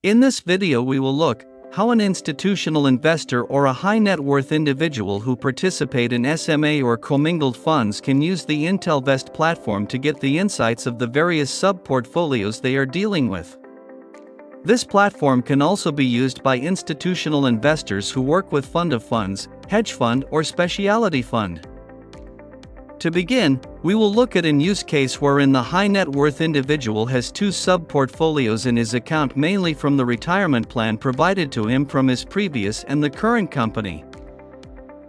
In this video we will look how an institutional investor or a high net worth individual who participate in SMA or commingled funds can use the Intelvest platform to get the insights of the various sub-portfolios they are dealing with. This platform can also be used by institutional investors who work with fund of funds, hedge fund or specialty fund. To begin, we will look at an use case wherein the high net worth individual has two sub-portfolios in his account, mainly from the retirement plan provided to him from his previous and the current company.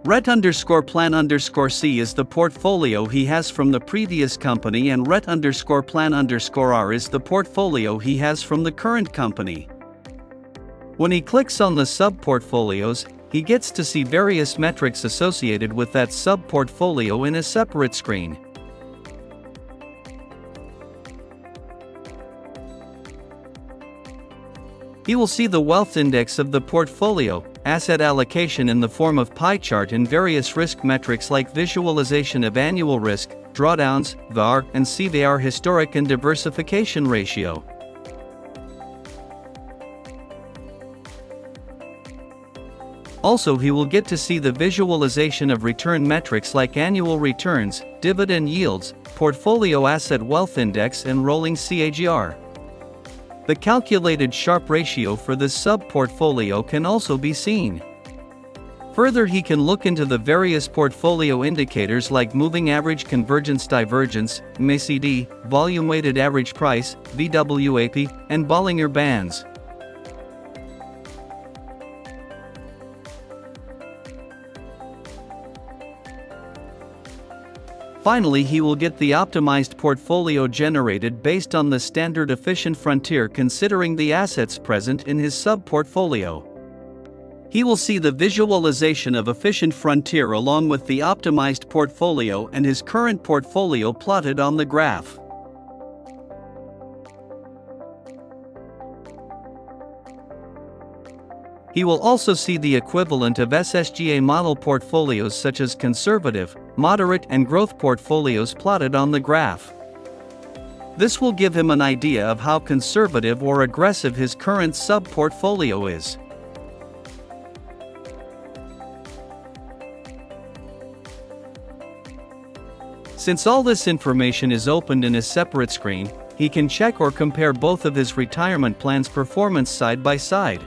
RET_plan_C is the portfolio he has from the previous company, and RET_plan_R is the portfolio he has from the current company. When he clicks on the sub-portfolios, he gets to see various metrics associated with that sub-portfolio in a separate screen. He will see the wealth index of the portfolio, asset allocation in the form of pie chart, and various risk metrics like visualization of annual risk, drawdowns, VAR, and CVAR historic and diversification ratio. Also, he will get to see the visualization of return metrics like annual returns, dividend yields, portfolio asset wealth index, and rolling CAGR. The calculated Sharpe ratio for this sub-portfolio can also be seen. Further, he can look into the various portfolio indicators like moving average convergence divergence, MACD, volume weighted average price, VWAP, and Bollinger Bands. Finally, he will get the optimized portfolio generated based on the standard efficient frontier, considering the assets present in his sub-portfolio. He will see the visualization of efficient frontier along with the optimized portfolio and his current portfolio plotted on the graph. He will also see the equivalent of SSGA model portfolios such as conservative, moderate, and growth portfolios plotted on the graph. This will give him an idea of how conservative or aggressive his current sub-portfolio is. Since all this information is opened in a separate screen, he can check or compare both of his retirement plans' performance side by side.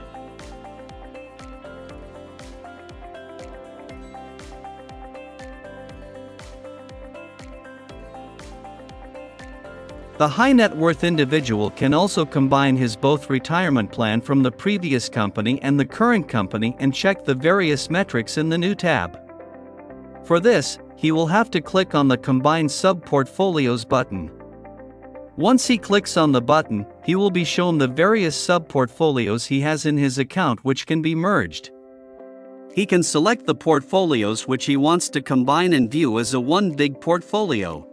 The high net worth individual can also combine his both retirement plan from the previous company and the current company and check the various metrics in the new tab. For this, he will have to click on the Combine Sub-Portfolios button. Once he clicks on the button, he will be shown the various sub-portfolios he has in his account which can be merged. He can select the portfolios which he wants to combine and view as a one big portfolio.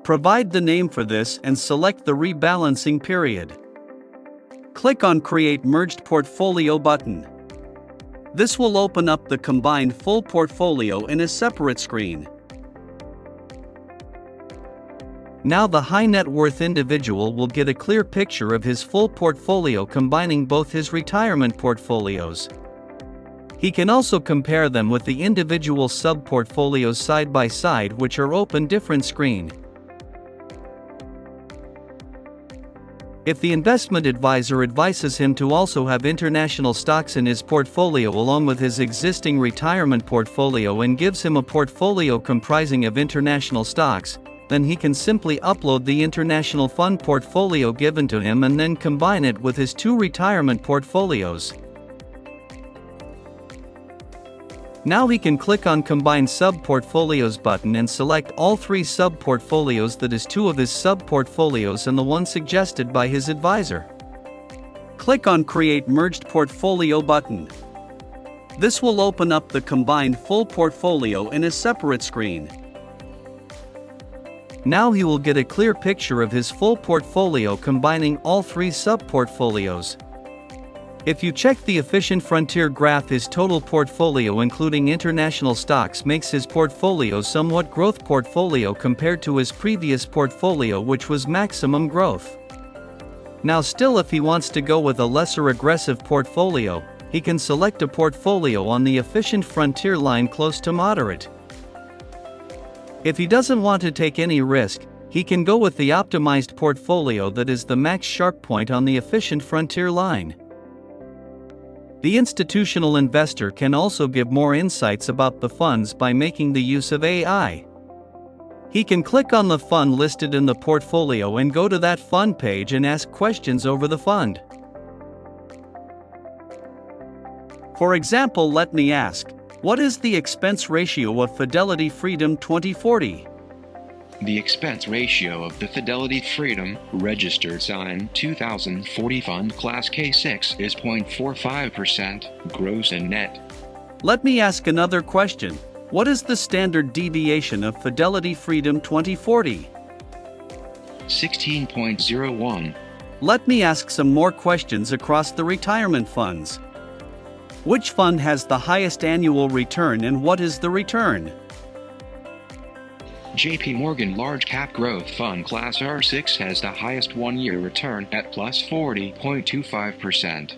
Provide the name for this and select the rebalancing period. Click on Create Merged Portfolio button. This will open up the combined full portfolio in a separate screen. Now the high net worth individual will get a clear picture of his full portfolio combining both his retirement portfolios. He can also compare them with the individual sub-portfolios side by side, which are open different screen. If the investment advisor advises him to also have international stocks in his portfolio along with his existing retirement portfolio and gives him a portfolio comprising of international stocks, then he can simply upload the international fund portfolio given to him and then combine it with his two retirement portfolios. Now he can click on Combine Sub-Portfolios button and select all three sub-portfolios, that is two of his sub-portfolios and the one suggested by his advisor. Click on Create Merged Portfolio button. This will open up the combined full portfolio in a separate screen. Now he will get a clear picture of his full portfolio combining all three sub-portfolios. If you check the efficient frontier graph, his total portfolio including international stocks makes his portfolio somewhat growth portfolio compared to his previous portfolio, which was maximum growth. Now still, if he wants to go with a lesser aggressive portfolio, he can select a portfolio on the efficient frontier line close to moderate. If he doesn't want to take any risk, he can go with the optimized portfolio that is the max sharp point on the efficient frontier line. The institutional investor can also give more insights about the funds by making the use of AI. He can click on the fund listed in the portfolio and go to that fund page and ask questions over the fund. For example, let me ask, what is the expense ratio of Fidelity Freedom 2040? The expense ratio of the Fidelity Freedom registered sign 2040 fund class K6 is 0.45% gross and net. Let me ask another question. What is the standard deviation of Fidelity Freedom 2040? 16.01. Let me ask some more questions across the retirement funds. Which fund has the highest annual return and what is the return? JP Morgan Large Cap Growth Fund Class R6 has the highest one-year return at plus 40.25%.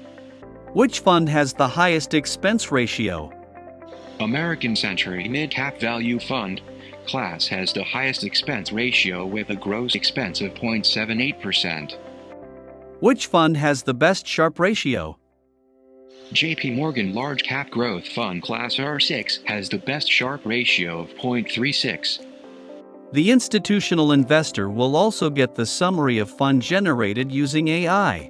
Which fund has the highest expense ratio? American Century Mid Cap Value Fund Class has the highest expense ratio with a gross expense of 0.78%. Which fund has the best Sharpe ratio? JP Morgan Large Cap Growth Fund Class R6 has the best Sharpe ratio of 0.36. The institutional investor will also get the summary of fund generated using AI.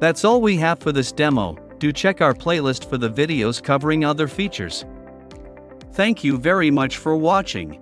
That's all we have for this demo. Do check our playlist for the videos covering other features. Thank you very much for watching.